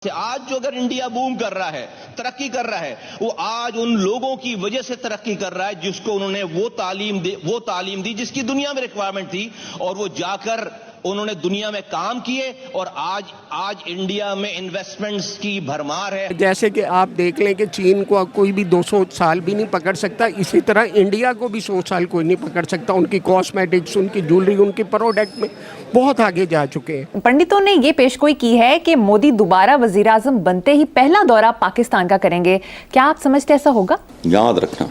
से आज जो अगर इंडिया बूम कर रहा है, तरक्की कर रहा है, वो आज उन लोगों की वजह से तरक्की कर रहा है जिसको उन्होंने वो तालीम दी जिसकी दुनिया में रिक्वायरमेंट थी, और वो जाकर उन्होंने दुनिया में काम किए और आज इंडिया में इन्वेस्टमेंट्स की भरमार है। जैसे कि आप देख लें कि चीन को कोई भी 200 साल भी नहीं पकड़ सकता, इसी तरह इंडिया को भी 100 साल कोई नहीं पकड़ सकता। उनकी कॉस्मेटिक्स, उनकी ज्वेलरी, उनके प्रोडक्ट में बहुत आगे जा चुके हैं। पंडितों ने ये पेशगोई की है कि मोदी दोबारा वजीर-आज़म बनते ही पहला दौरा पाकिस्तान का करेंगे। क्या आप समझते ऐसा होगा? याद रखना,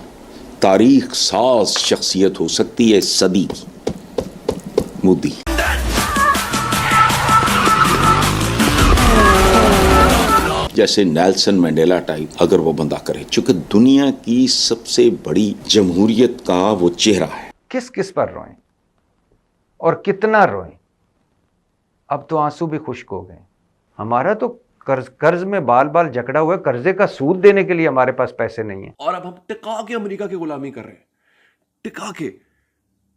तारीख साज शख्सियत हो सकती है सदी की, मोदी। जैसे नेल्सन मंडेला टाइप अगर वो बंदा करे, चूंकि दुनिया की सबसे बड़ी जमहूरियत का वो चेहरा है। किस किस पर रोएं और कितना रोएं? अब तो आंसू भी खुश्क हो गए। हमारा तो कर्ज में बाल बाल जकड़ा हुआ है। कर्जे का सूद देने के लिए हमारे पास पैसे नहीं है, और अब हम टिका के अमेरिका की गुलामी कर रहे हैं, टिका के।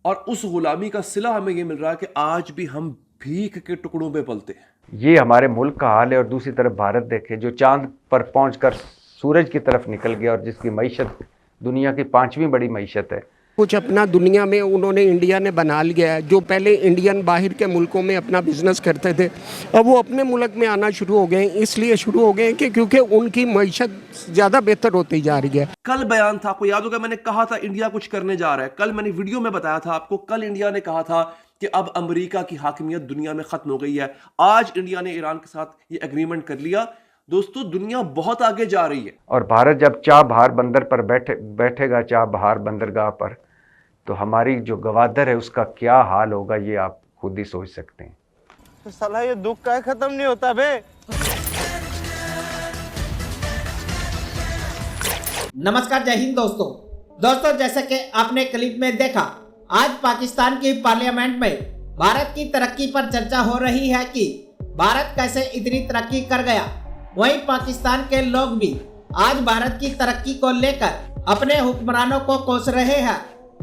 और उस गुलामी का सिला हमें यह मिल रहा है कि आज भी हम भीख के टुकड़ों पे पलते हैं। ये हमारे मुल्क का हाल है। और दूसरी तरफ भारत देखे, जो चांद पर पहुंचकर सूरज की तरफ निकल गया और जिसकी मईशत दुनिया की 5वीं बड़ी मईशत है। कुछ अपना दुनिया में उन्होंने इंडिया ने बना लिया है। जो पहले इंडियन बाहर के मुल्कों में अपना बिजनेस करते थे, अब वो अपने मुल्क में आना शुरू हो गए। इसलिए शुरू हो गए कि क्योंकि उनकी मईशत ज़्यादा बेहतर होती जा रही है। कल बयान था, आपको याद होगा, मैंने कहा था इंडिया कुछ करने जा रहा है। कल मैंने वीडियो में बताया था आपको, कल इंडिया ने कहा था कि अब अमेरिका की हाकिमियत दुनिया में खत्म हो गई है। आज इंडिया ने ईरान के साथ ये एग्रीमेंट कर लिया। दोस्तों, दुनिया बहुत आगे जा रही है। और भारत जब चाबहार बंदर पर बैठेगा चाबहार बंदरगाह पर, तो हमारी जो गवादर है उसका क्या हाल होगा, ये आप खुद ही सोच सकते हैं। तो साला ये दुख का खत्म नहीं होता बे। नमस्कार, जय हिंद दोस्तों, जैसे कि आपने क्लिप में देखा, आज पाकिस्तान की पार्लियामेंट में भारत की तरक्की पर चर्चा हो रही है कि भारत कैसे इतनी तरक्की कर गया। वहीं पाकिस्तान के लोग भी आज भारत की तरक्की को लेकर अपने हुक्मरानों को कोस रहे हैं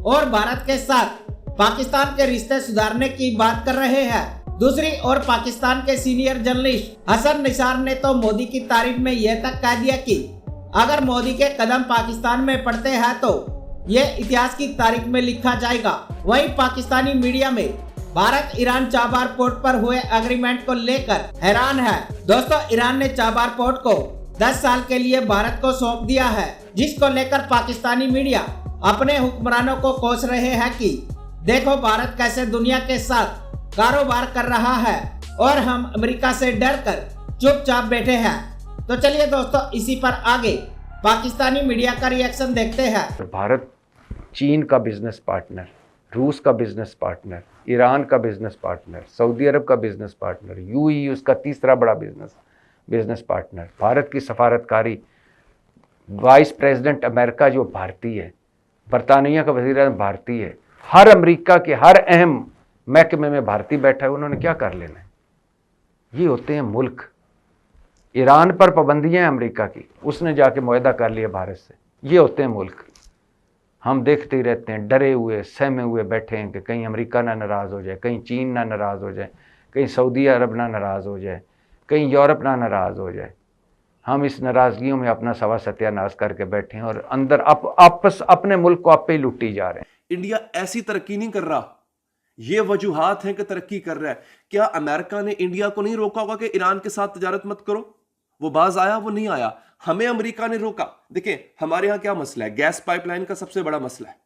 और भारत के साथ पाकिस्तान के रिश्ते सुधारने की बात कर रहे हैं। दूसरी ओर पाकिस्तान के सीनियर जर्नलिस्ट हसन निसार ने तो मोदी की तारीफ में यह तक कह दिया कि अगर मोदी के कदम पाकिस्तान में पड़ते हैं तो ये इतिहास की तारीख में लिखा जाएगा। वहीं पाकिस्तानी मीडिया में भारत ईरान चाबहार पोर्ट पर हुए एग्रीमेंट को लेकर हैरान है। दोस्तों, ईरान ने चाबहार पोर्ट को 10 साल के लिए भारत को सौंप दिया है, जिसको लेकर पाकिस्तानी मीडिया अपने हुक्मरानों को कोस रहे हैं कि देखो भारत कैसे दुनिया के साथ कारोबार कर रहा है और हम अमेरिका से डरकर चुपचाप बैठे हैं। तो चलिए दोस्तों, इसी पर आगे पाकिस्तानी मीडिया का रिएक्शन देखते हैं। भारत चीन का बिजनेस पार्टनर, रूस का बिजनेस पार्टनर, ईरान का बिजनेस पार्टनर, सऊदी अरब का बिजनेस पार्टनर, यूएई उसका तीसरा बड़ा बिजनेस पार्टनर, भारत की सफारतकारी, वाइस प्रेसिडेंट अमेरिका जो भारतीय है, बरतानिया का वज़ीर आज़म भारतीय है, हर अमेरिका के हर अहम महकमे में भारतीय बैठा है। उन्होंने क्या कर लेना है? ये होते हैं मुल्क। ईरान पर पाबंदियां हैं अमेरिका की, उसने जाके मुआहदा कर लिया भारत से। ये होते हैं मुल्क। हम देखते ही रहते हैं, डरे हुए सहमे हुए बैठे हैं कि कहीं अमेरिका ना नाराज़ हो जाए, कहीं चीन ना नाराज़ हो जाए, कहीं सऊदी अरब ना नाराज़ हो जाए, कहीं यूरोप ना नाराज़ हो जाए। हम इस नाराज़गियों में अपना सवा सत्यानाश करके बैठे हैं और अंदर आपस अपने मुल्क को आप पे ही लुटी जा रहे हैं। इंडिया ऐसी तरक्की नहीं कर रहा, ये वजूहात हैं कि तरक्की कर रहा है। क्या अमेरिका ने इंडिया को नहीं रोका होगा कि ईरान के साथ तजारत मत करो? वो बाज आया, वो नहीं आया। हमें अमेरिका ने रोका। देखिए, हमारे यहां क्या मसला है, गैस पाइपलाइन का सबसे बड़ा मसला है।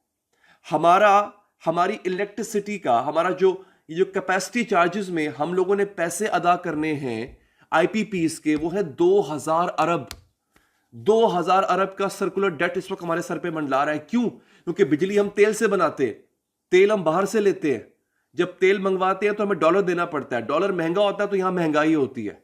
हमारी इलेक्ट्रिसिटी का, हमारा जो कैपेसिटी चार्जेस में हम लोगों ने पैसे अदा करने हैं आईपीपीस के, वो है 2000 अरब। 2000 अरब का सर्कुलर डेट इस वक्त हमारे सर पे मंडला रहा है। क्यों? क्योंकि बिजली हम तेल से बनाते हैं, तेल हम बाहर से लेते हैं। जब तेल मंगवाते हैं तो हमें डॉलर देना पड़ता है, डॉलर महंगा होता है तो यहां महंगाई होती है।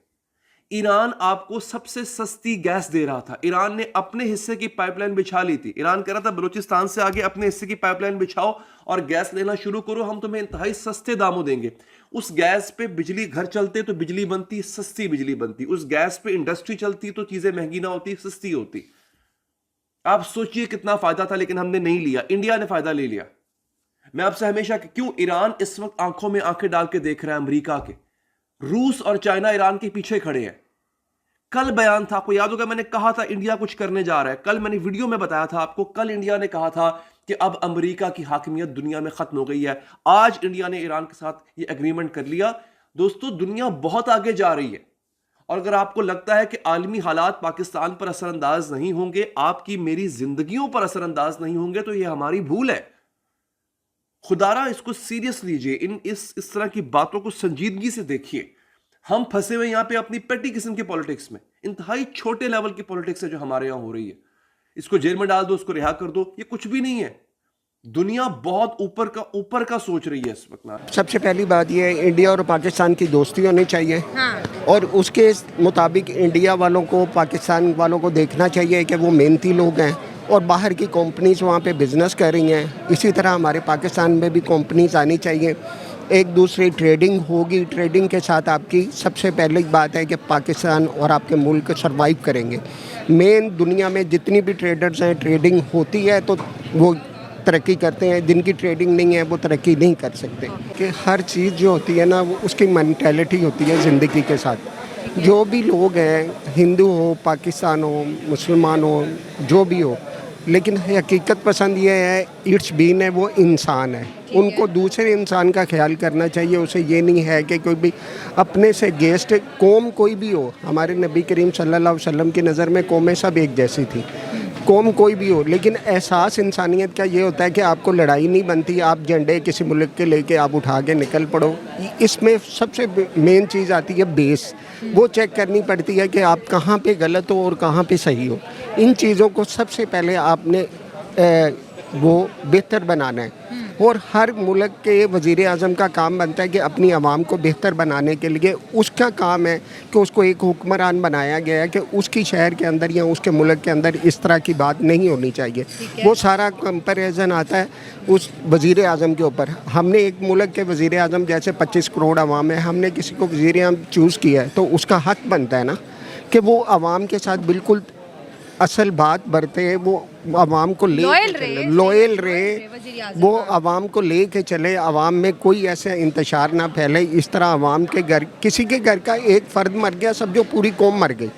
ईरान आपको सबसे सस्ती गैस दे रहा था। ईरान ने अपने हिस्से की पाइपलाइन बिछा ली थी। ईरान कह रहा था बलूचिस्तान से आगे अपने हिस्से की पाइपलाइन बिछाओ और गैस लेना शुरू करो, हम तुम्हें इंतहाई सस्ते दामों देंगे। उस गैस पे बिजली, घर चलते तो बिजली बनती, सस्ती बिजली बनती। उस गैस पे इंडस्ट्री चलती तो चीजें महंगी ना होती, सस्ती होती। आप सोचिए कितना फायदा था, लेकिन हमने नहीं लिया, इंडिया ने फायदा ले लिया। मैं आपसे हमेशा, क्यों ईरान इस वक्त आंखों में आंखें डाल के देख रहा है अमेरिका के। रूस और चाइना ईरान के पीछे खड़े हैं। कल बयान था, आपको याद होगा मैंने कहा था इंडिया कुछ करने जा रहा है। कल मैंने वीडियो में बताया था आपको, कल इंडिया ने कहा था कि अब अमेरिका की हाकिमियत दुनिया में खत्म हो गई है। आज इंडिया ने ईरान के साथ ये एग्रीमेंट कर लिया। दोस्तों, दुनिया बहुत आगे जा रही है, और अगर आपको लगता है कि आलमी हालात पाकिस्तान पर असरअंदाज नहीं होंगे, आपकी मेरी जिंदगियों पर असरअंदाज नहीं होंगे, तो ये हमारी भूल है। खुदारा इसको सीरियस लीजिए, इस तरह की बातों को संजीदगी से देखिए। हम फंसे हुए यहां पे अपनी पेटी किस्म की पॉलिटिक्स में, इंतहाई छोटे लेवल की पॉलिटिक्स है जो हमारे यहां हो रही है। इसको जेल में डाल दो, उसको रिहा कर दो, ये कुछ भी नहीं है। दुनिया बहुत ऊपर का सोच रही है इस वक्त। सबसे पहली बात यह है, इंडिया और पाकिस्तान की दोस्ती होनी चाहिए। और उसके मुताबिक इंडिया वालों को, पाकिस्तान वालों को देखना चाहिए कि वो मेहनती लोग हैं और बाहर की कंपनीज वहाँ पे बिज़नेस कर रही हैं। इसी तरह हमारे पाकिस्तान में भी कंपनीज आनी चाहिए, एक दूसरी ट्रेडिंग होगी। ट्रेडिंग के साथ आपकी सबसे पहली बात है कि पाकिस्तान और आपके मुल्क सर्वाइव करेंगे। मेन दुनिया में जितनी भी ट्रेडर्स हैं, ट्रेडिंग होती है तो वो तरक्की करते हैं, जिनकी ट्रेडिंग नहीं है वो तरक्की नहीं कर सकते। कि हर चीज़ जो होती है ना, वो उसकी मेंटालिटी होती है ज़िंदगी के साथ। जो भी लोग हैं, हिंदू हो, पाकिस्तान हो, मुसलमान हो, जो भी हो, लेकिन हकीकत पसंद ये है, इट्स बीन है, वो इंसान है। उनको दूसरे इंसान का ख्याल करना चाहिए। उसे ये नहीं है कि कोई भी अपने से गेस्ट, कौम कोई भी हो, हमारे नबी करीम सल्लल्लाहु अलैहि वसल्लम की नज़र में कौमें सब एक जैसी थी, कौम कोई भी हो। लेकिन एहसास इंसानियत का ये होता है कि आपको लड़ाई नहीं बनती, आप झंडे किसी मुल्क के लेके आप उठा के निकल पड़ो। इसमें सबसे मेन चीज़ आती है बेस, वो चेक करनी पड़ती है कि आप कहाँ पे गलत हो और कहाँ पे सही हो। इन चीज़ों को सबसे पहले आपने वो बेहतर बनाना है। और हर मुल्क के वज़ीर आज़म का काम बनता है कि अपनी आवाम को बेहतर बनाने के लिए उसका काम है कि उसको एक हुक्मरान बनाया गया है कि उसकी शहर के अंदर या उसके मुल्क के अंदर इस तरह की बात नहीं होनी चाहिए। वो सारा कंपैरिजन आता है उस वज़ीर आज़म के ऊपर। हमने एक मुल्क के वज़ीर आज़म, जैसे 25 करोड़ आवाम है, हमने किसी को वज़ीर आज़म चूज़ किया है तो उसका हक बनता है ना कि वो आवाम के साथ बिल्कुल असल बात बरते, वो आवाम को लॉयल रहे, वो आवाम को ले के चले, आवाम में कोई ऐसा इंतशार ना फैले। इस तरह आवाम के घर, किसी के घर का एक फ़र्द मर गया, सब जो पूरी कौम मर गई।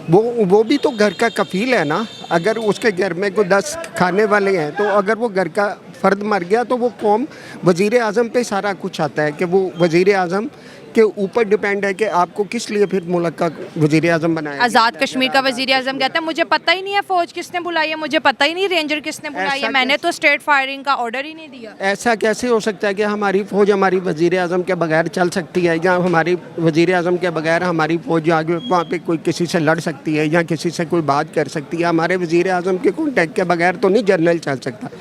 वो भी तो घर का कफील है ना। अगर उसके घर में कोई 10 खाने वाले हैं तो अगर वो घर का फ़र्द मर गया तो वो कौम, वज़ीर आज़म पे सारा कुछ आता है कि वो वज़ीर आज़म के ऊपर डिपेंड है कि आपको किस लिए फिर मुल्क का वज़ीर आज़म बनाया। आज़ाद कश्मीर का वज़ीर आज़म कहता है मुझे पता ही नहीं है फ़ौज किसने बुलाई है, मुझे पता ही नहीं रेंजर किसने बुलाई है, मैंने तो स्ट्रेट फायरिंग का ऑर्डर ही नहीं दिया। ऐसा कैसे हो सकता है कि हमारी फ़ौज हमारी वज़ीर आज़म के बगैर चल सकती है, या हमारी वज़ीर आज़म के बगैर हमारी फ़ौज आगे वहाँ पे कोई किसी से लड़ सकती है या किसी से कोई बात कर सकती है? हमारे वज़ीर आज़म के कॉन्टैक्ट के बगैर तो नहीं जनरल चल सकता।